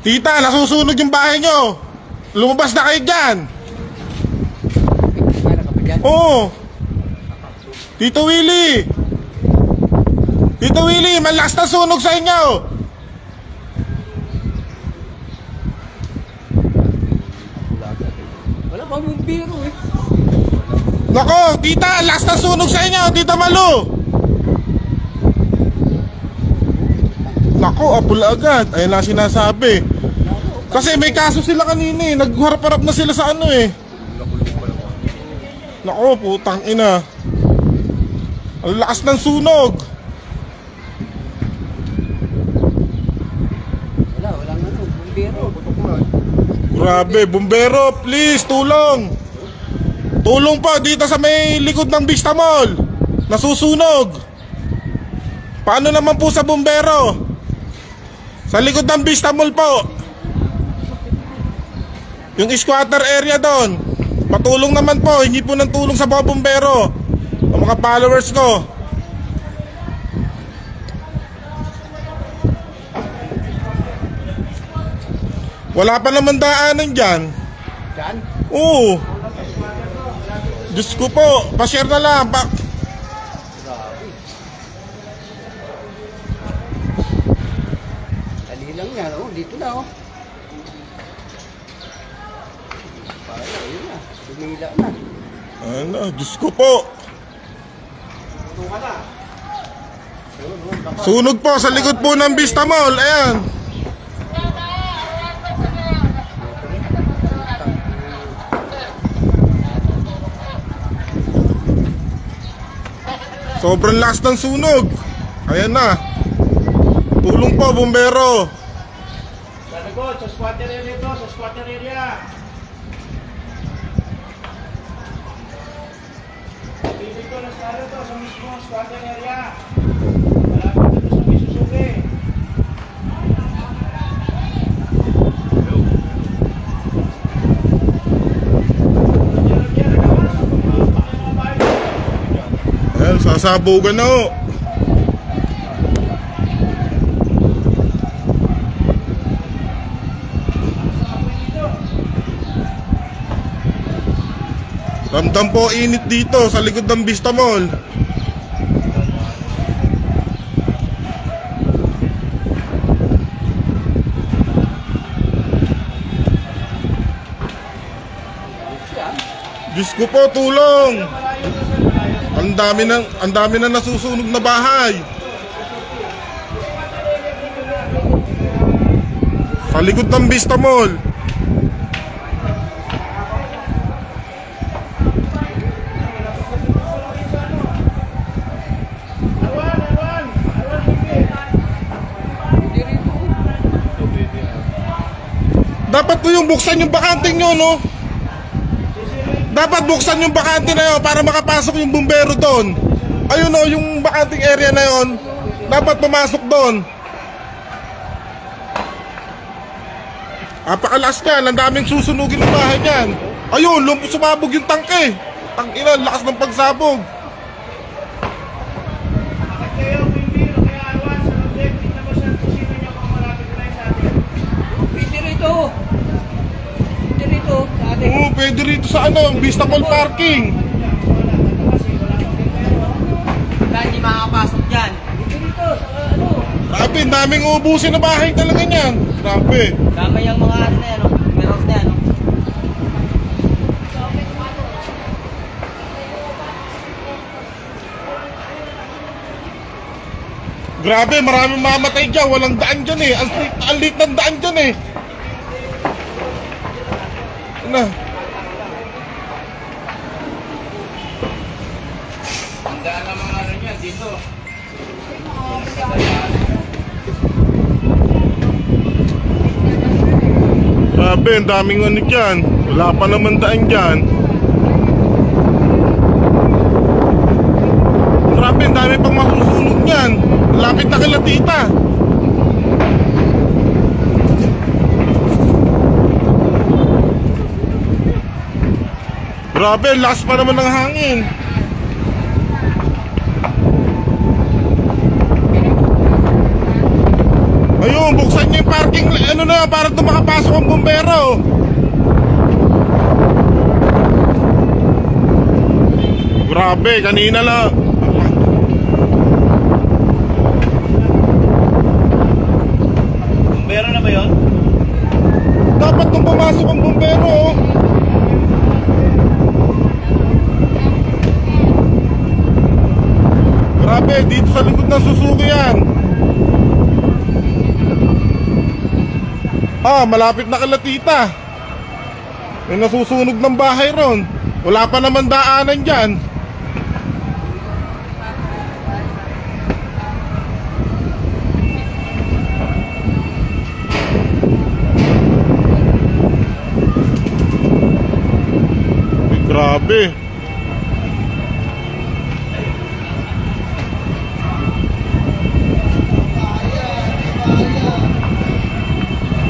Tita, nasusunog yung bahay nyo. Lumabas na kayo dyan. Oo. Tito Willie. Tito Willie, malakas na sunog sa inyo. Wala pa mong biro eh. Nako, tita, lakas na sunog sa inyo, Tita Malu. Nako, apul agad. Ayun lang sinasabi. Kasi may kaso sila kanina eh. Nagharap-harap na sila sa ano eh. Nako, putang ina. Ang lakas ng sunog. Walang ano, bumbero. Grabe, bumbero, please, tulong. Tulong po dito sa may likod ng Vista Mall. Nasusunog. Paano naman po sa bumbero? Sa likod ng Vista Mall po. Yung squatter area doon. Patulong naman po, hingi po ng tulong sa mga bumbero. Ang mga followers ko. Wala pa naman daanan dyan. Dyan? Oo. Diyos ko po, pa-share na lang. Dali lang yan, oh. Dito na, oh. Ayun na, lumila na. Ano, Diyos ko po. Sunog po sa likod po ng Vista Mall. Ayan. Sobrang lakas ng sunog. Ayan na. Tulong po, bumbero. Sa likod, sa squatter area ito, sa squatter area. Bibig ko na sa ito, sa mismo squatter area. Malapit ito sa may Suzuki. Ayan, sasabugan na o. Ramdam po init dito sa likod ng Vista Mall. Diyos ko po, tulong. Ang dami na nasusunog na bahay. Sa likod ng Vista Mall. Dapat po yung buksan yung bakanting nyo, no? Dapat buksan yung bakante na yun para makapasok yung bumbero doon. Ayun o, yung bakanting area na yun. Dapat pumasok doon. Apakalas yan, ang daming susunugin ng bahay niyan. Ayun, sumabog yung tangke. Tangina, lakas ng pagsabog. Oo, pwede rito sa ano, Vista Mall parking. Hindi makakapasok dyan. Dito, sa ano? Grabe, daming uubusin na bahay talaga niyan. Grabe. Dama yung mga ano na yan, oh. Meron na yan, oh. Grabe, maraming mamatay dyan. Walang daan dyan eh. Ang lit ng daan dyan eh. Ano? Ang daan ng mga ano niya, dito. Grabe, ang daming ano dyan. Wala pa naman daan dyan. Grabe, ang dami pang masusunog dyan. Lapit na kila tita. Grabe, lakas pa naman ng hangin. Ayun, buksan yan para doon makapasok ang bumbero. Grabe, kanina lang. Bumbero na ba yun? Dapat nung pumasok ang bumbero, oh. Grabe, dito sa likod ng Suzuki yan. Malapit na kala tita. May nasusunog ng bahay ron. Wala pa naman daanan dyan. Grabe.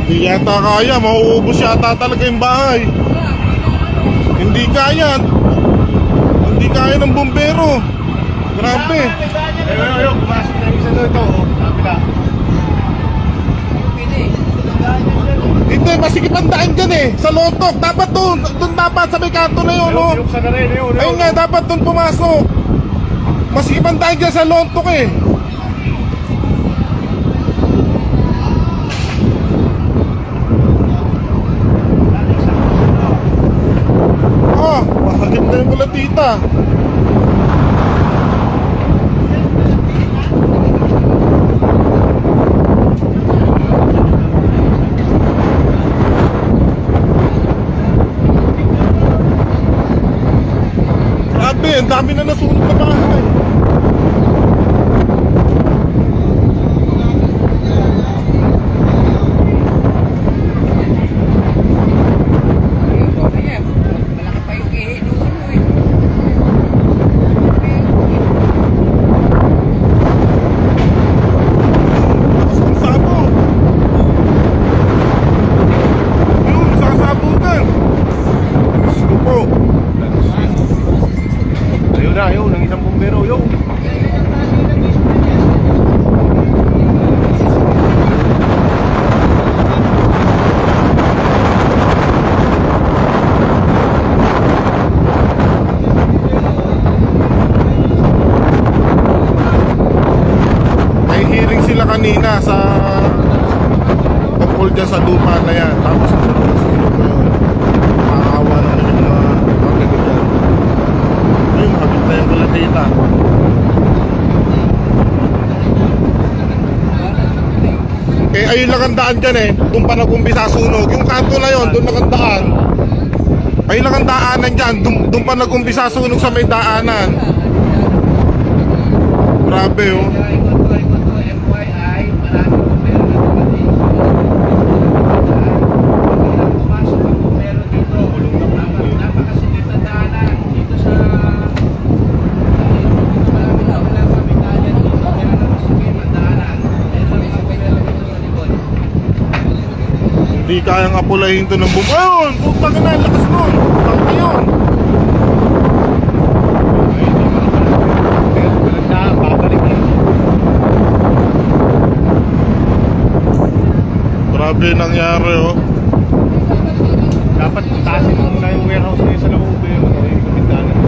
Hindi yata kaya, mauubos yata talaga yung bahay. Hindi kaya. Hindi kaya ng bumbero. Grabe. Ayun, pumasok na yung isa doon ito. Kapila. Hindi, masikip ang daan dyan eh. Sa Lotok. Dapat doon dapat sa may kanto na yun, no? Ayun, na rin, ayun. Ayun nga, dapat doon pumasok. Masikip ang daan dyan sa Lotok eh. Mahagip na yung pala tita. Grabe, ang dami na nasunog na bahay. Ayun, ang isang bumbero, yun. May hearing sila kanina sa tungkol dyan sa lupa na yan. Tapos nasunog na yun. Maawa naman yung mga pagkagot dyan. Ayun, hagip na yung kalatita. Eh, ayun lang ang daan dyan eh. Doon pa nag-umpisa sunog. Yung kanto na yun, doon lang ang daan. Ayun lang ang daanan dyan. Doon pa nag-umpisa sunog sa may daanan. Grabe oh. Hindi kayang apulahin to ng boom. Ayun! Puta ka na! Lakas nun! Tangka yun! Grabe nangyari oh. Dapat taasin mo muna yung warehouse na yun sa loob eh. Yung kamindanan.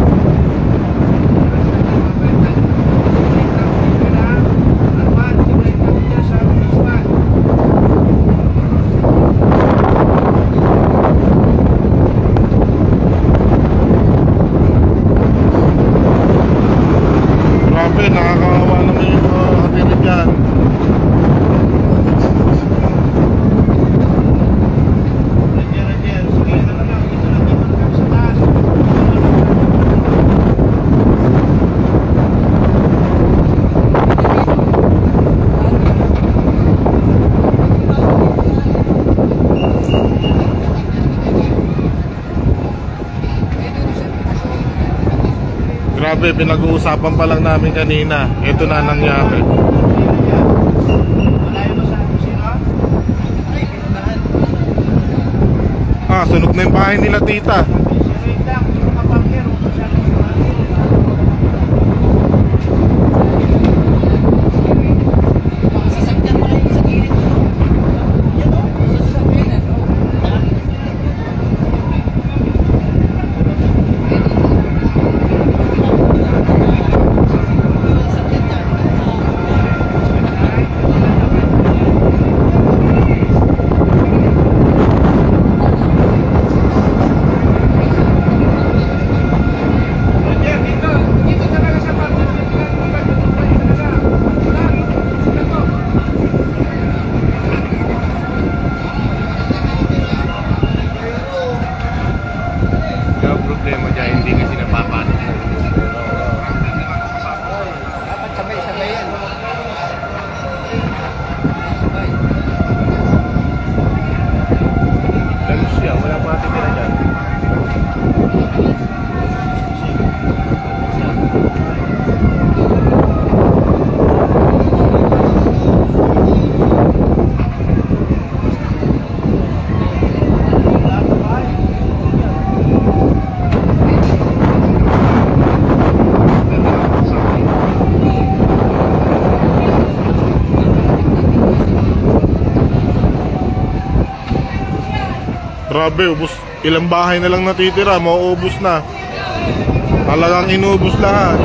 Grabe, nakakawawa naman yung mga hatinig yan. Grabe, pinag-uusapan pa lang namin kanina. Ito na nangyari. Sunog na yung bahay nila tita. Grabe, ubos. Ilang bahay na lang natitira, mauubos na. Talagang inubos lahat.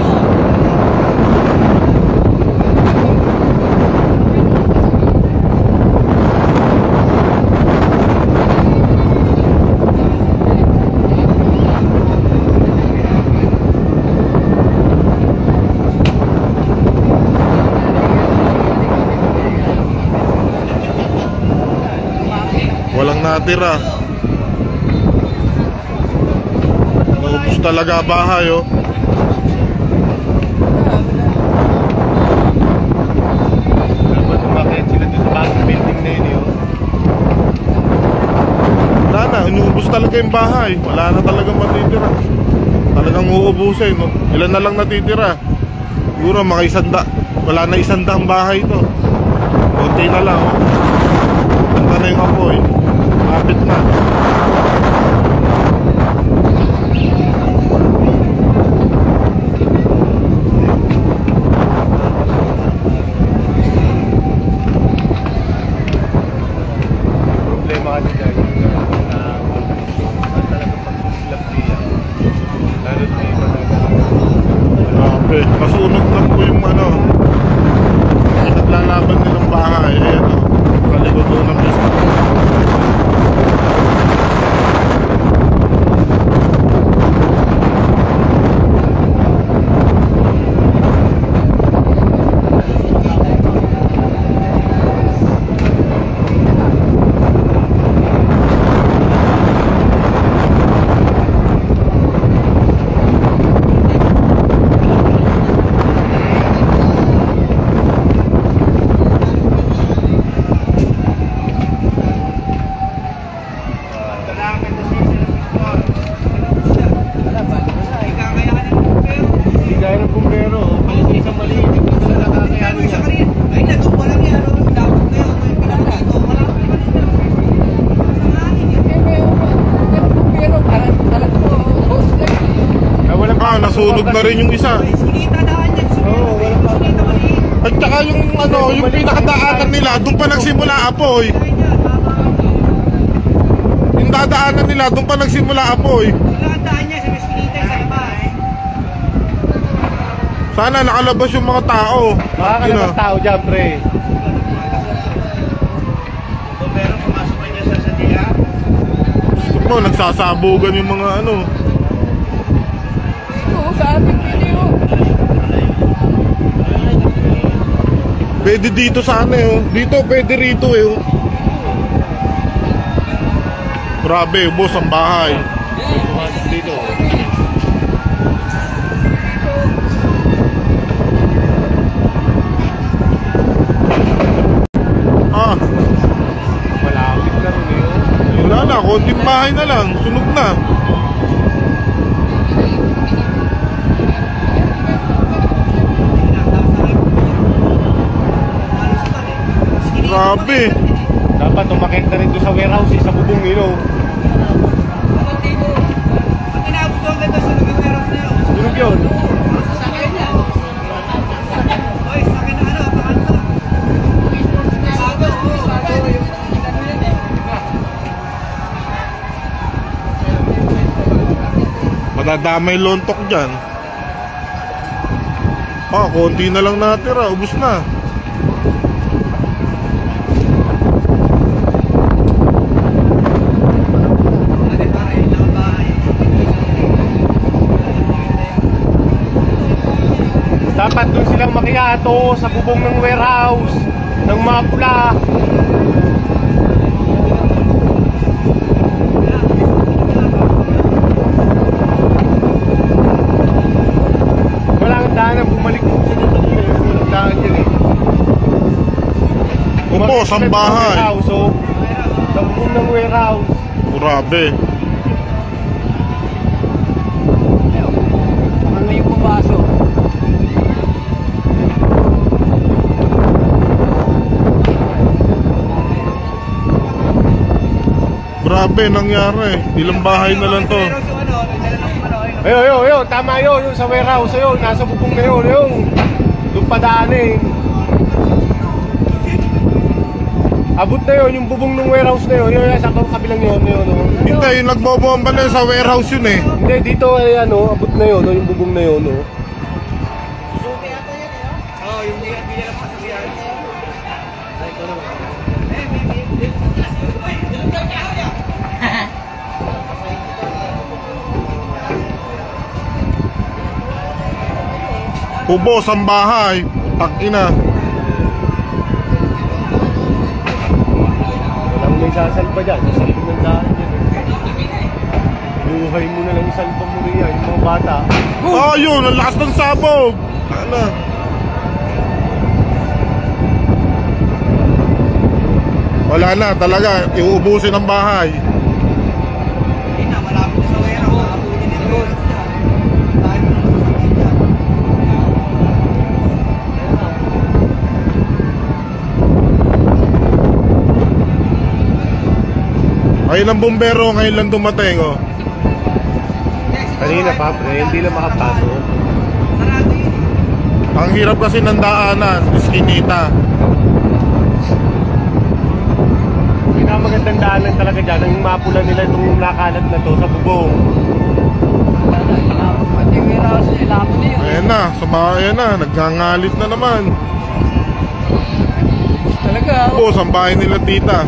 Walang natira. Naubos talaga bahay, oh. Dapat umakit sila doon sa bagong building na yun, yun. Wala na, inubos talaga yung bahay. Wala na talagang matitira. Talagang uubusin, no? Ilan na lang natitira? Siguro mga 100. Wala na 100 bahay ito. Kunti na lang, oh. Ganda na yung apoy. Kapit na. Problema kasi dyan, talagang pagsusulap niya. Lalo na yung Grabe, nasunog na po yung ano. Naglalaban nilang bahay. Ayan, oh. Kalikod doon ng pista. Nasunog na rin yung isa. At saka yung ano, yung pinakadaanan nila, doon pa nagsimula apoy. Yung dadaanan nila, doon pa nagsimula apoy. Sana nakalabas yung mga tao. Makakalabas tao dyan, pre. Kung meron pumasok pa niya sa sadya. Ito, nagsasabugan yung mga ano. Sa ating video. Pwede dito sana eh, oh. Dito, pwede rito eh, oh. Grabe, boss, ang bahay. Pumasok dito. Ah, Malapit na rin yun. wala na, konting bahay na lang. Sunog na. Grabe. Dapat umakit na rin doon sa warehouse, sa bubong nilo. Sunog yun. Madadamay lontok dyan. Ah, konti na lang natira. Ubus na. Dapat doon silang makiato sa bubong ng warehouse ng mga pula. Walang daan na bumalik sa dito. Walang daan dyan eh. Opo, sa bahay. So, sa bubong ng warehouse. Grabe. Ano yung pumasok? Grabe, nangyari. Ilang bahay na lang to. Ayun, tama yun, yung sa warehouse yun, nasa bubong na yun, yung doon padaanin. Abot na yun, yung bubong ng warehouse na yun. Yung sa kabilang yun, oh. Hindi, yung nagbobomba na yun sa warehouse yun eh. Hindi, dito ay ano, abot na yun, oh, yung bubong na yun, oh. Suki ata yan eh. Oo, yung hindi lang pasabihan. Ay, ito naman. Ubos ang bahay. Takina. Walang may sasalba dyan, sa likod ng daan dyan. Buhay mo na lang yung salba mo riyan, yung mga bata. Oh, yun, ang lakas ng sabog. Ano? Wala na, talaga, iuubusin ang bahay. Hindi na, malapit sa wera. Makabunin nila yun. Dahil mo naman sa kanya. Ayun ang bumbero, ngayon lang dumating, oh. Kanina pa, pre, hindi lang makapasok. Sarado yun. Ang hirap kasi ng daanan, iskinita. Pinakamagandang daanan talaga dyan, ang mapula nila itong nakalat na to sa bubong. Pati warehouse niya, lapon niya. Ayan na, ayan na, nagngangalit na naman. Talaga. Ubos ang bahay nila tita.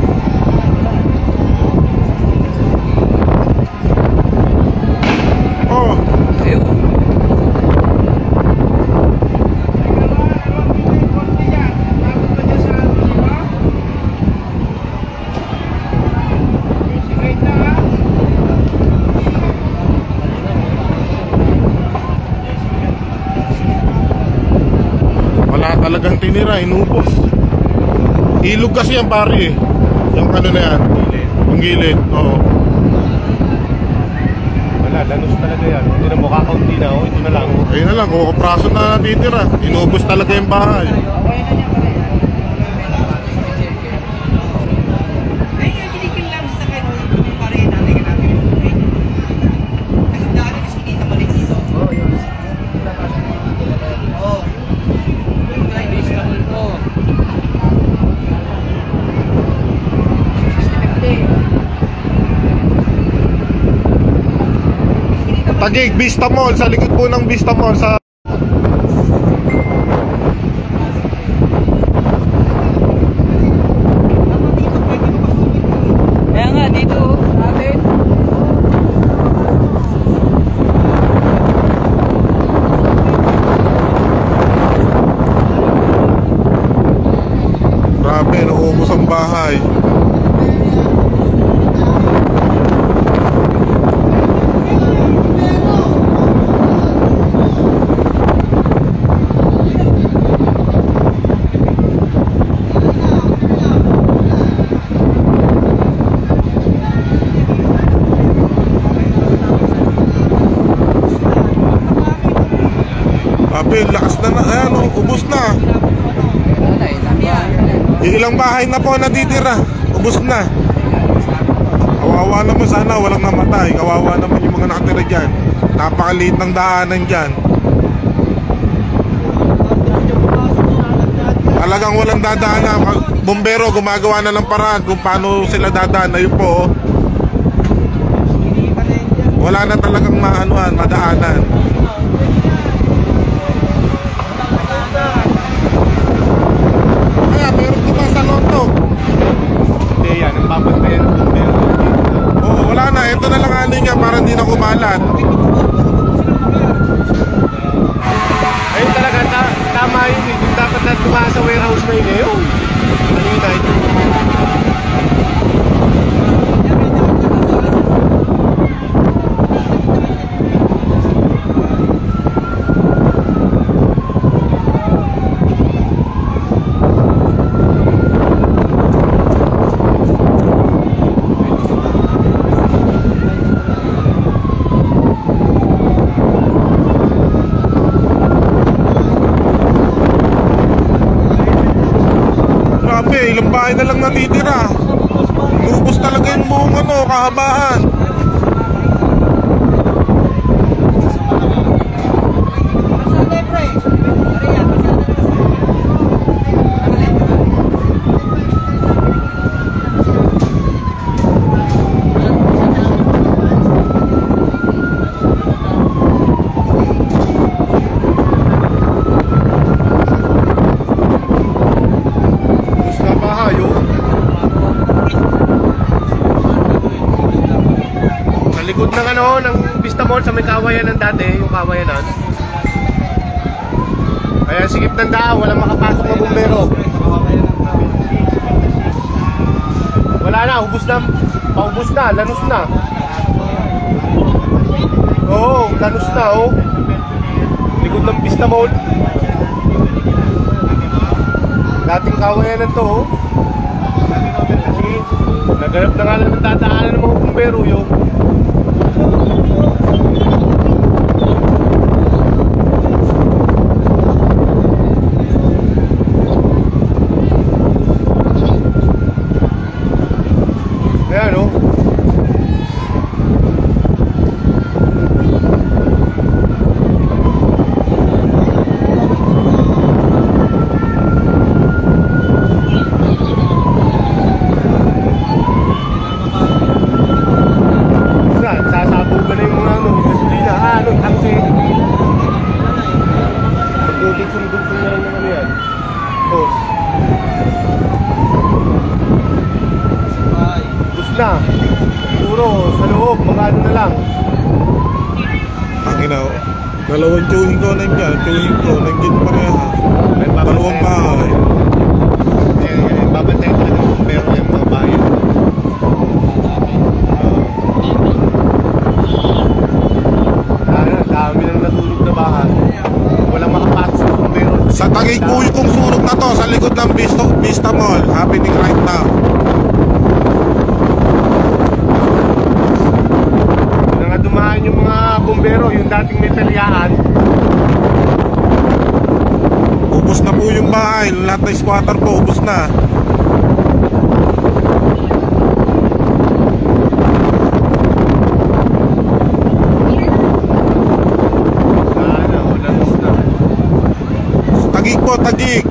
Oh, Ayun. wala talagang tinira, inubos. Ilog kasi yan pare eh. Yung ano na yan, yung gilid, oo. Wala, lanos talaga yan. Hindi na mo kakaunti na, oh, ito na lang. Ayun na lang, kung kapraso na natitira. Inubos talaga yung bahay. Ay, kinikil lang sa kayo. Yung pare natin natin. Kasi dati kasi kita balik dito. Oo, yun. Oo. Yung guy, base couple ko. Taguig, Vista Mall, sa likod po ng Vista Mall sa... Kaya nga, dito natin. Grabe, naubos ang bahay. Grabe, lakas na ayan, ubos na. Ilang bahay na po natitira, ubos na. Kawawa naman sana, walang namatay. Kawawa naman yung mga nakatira dyan. Napakaliit ng daanan dyan. Talagang walang dadaanan. Bumbero gumagawa na ng paraan kung paano sila dadaan. Ayun po, oh. Wala na talagang maanuhan, madaanan. Kaya meron ko ba sa loto? Hindi yan, ang papantayan ng bumbero. Oo, wala na. Ito na lang ano niya para hindi na kumalat. Ayun talaga, tama yun eh. Kung dapat na tumakas sa warehouse na yun eh. Oh. Ano yun ay? Grabe, ilang bahay na lang natitira. Ubus talaga yung buong ano, kahabaan. ano, ng Vista Mall sa may kawayanan dati, yung kawayanan. Kaya sikip ng daan, walang makapasok na bumbero. Wala na, ubus na, paubos na, lanus na. Oo, lanus na, oh. Likod ng Vista Mall. Dating kawayanan to, oh. Naganap na nga lang ng dadaanan ng mga bumbero, yun. Ayan, oh. Sasabugan na yung mga ano, gasolina, ano, tangke. Magdudugtong-dugtong na rin naman yan. Oh. Bus na. Puro, sa loob, mga ano na lang. Ang ina, dalawang tuwing ko na yan. Tuwing ko, nandiyan pareha. Dalawang bahay. Babantay ko na ng bumbero yung mga bayan. Dami nang natulog na bahay. Walang makapasok sa bumbero. Sa Taguig po yung sunog na to, sa likod ng Vista Mall, happening right now. Nang nga dumaan yung mga bumbero, yung dating may talyaan. Ubus na po yung bahay, lahat ng squatter po, ubus na. Tagig po, tagig.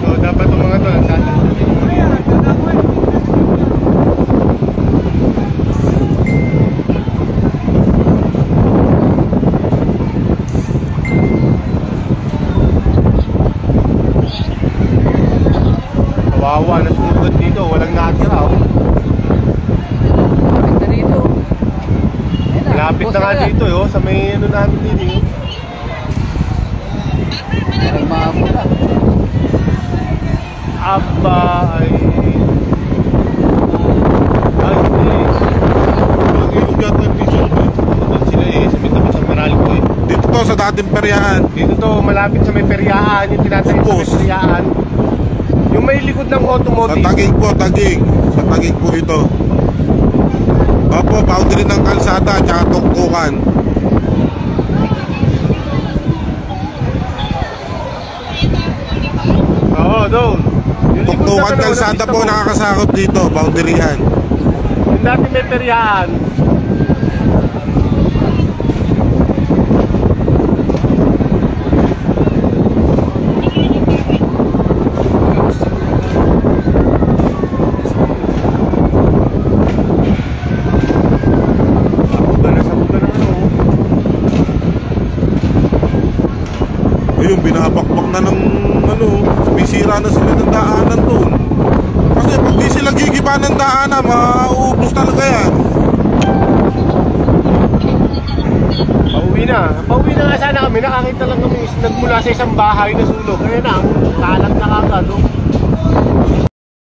So dapat yung mga to nagsasal. Kawawa na sunod dito, walang natira, oh. Malapit na nga dito, yo, sa may ano namin dito, yo. Parang maabot. Aba, ay... Ay, hindi. Ilog yata yung piso. Sila eh, sa may tapat sa Meralco eh. Dito to, sa dating peryaan. Dito to, malapit sa may peryaan, yung tinatayo sa may peryaan. Yung may likod ng Sa automotive. Taguig po, Taguig. Sa Taguig po ito. Opo, boundary ng kalsada, tsaka tuktukan. Oo, doon. Yung likod Tuktukan ng kalsada Vista po Mall. nakakasakop dito, boundary yan. Yung dati may peryaan. Ayun, binabakbak na ng ano, bisira na sila ng daanan doon. Kasi pag di sila gigiba ng daanan, mauubos talaga yan. Pauwi na nga sana kami. Nakakita lang kami nagmula sa isang bahay na sunog. Ayan na, kalat na kagad, oh.